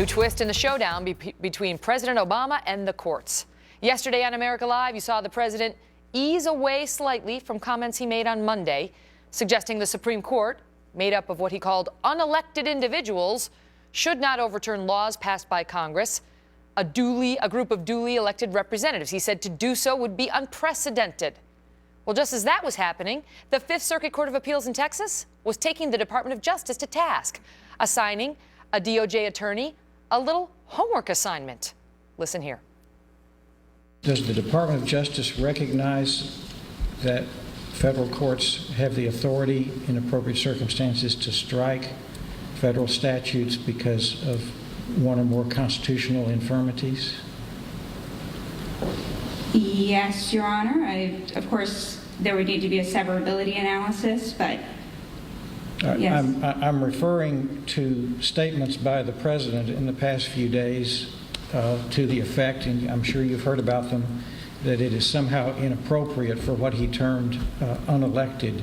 New twist in the showdown between President Obama and the courts. Yesterday on America Live, you saw the president ease away slightly from comments he made on Monday, suggesting the Supreme Court, made up of what he called unelected individuals, should not overturn laws passed by Congress, a group of duly elected representatives. He said to do so would be unprecedented. Well, just as that was happening, the Fifth Circuit Court of Appeals in Texas was taking the Department of Justice to task, assigning a DOJ attorney a little homework assignment. Listen here. Does the Department of Justice recognize that federal courts have the authority in appropriate circumstances to strike federal statutes because of one or more constitutional infirmities? Yes, Your Honor. Of course, there would need to be a severability analysis, but yes. I'm referring to statements by the President in the past few days to the effect, and I'm sure you've heard about them, that it is somehow inappropriate for what he termed unelected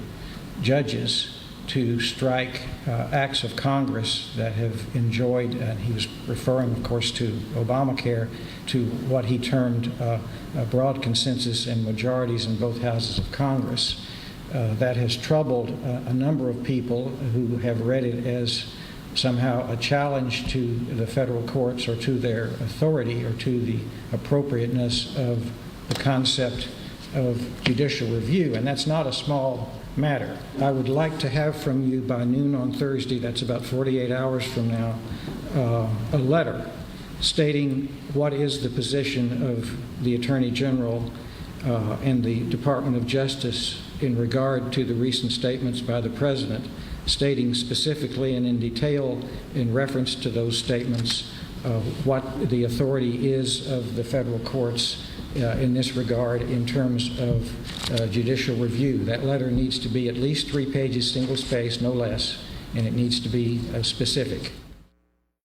judges to strike acts of Congress that have enjoyed, and he was referring, of course, to Obamacare, to what he termed a broad consensus and majorities in both houses of Congress. That has troubled a number of people who have read it as somehow a challenge to the federal courts or to their authority or to the appropriateness of the concept of judicial review, and that's not a small matter. I would like to have from you by noon on Thursday, that's about 48 hours from now, a letter stating what is the position of the Attorney General and the Department of Justice in regard to the recent statements by the President, stating specifically and in detail in reference to those statements what the authority is of the federal courts in this regard in terms of judicial review. That letter needs to be at least 3 pages, single space, no less, and it needs to be specific.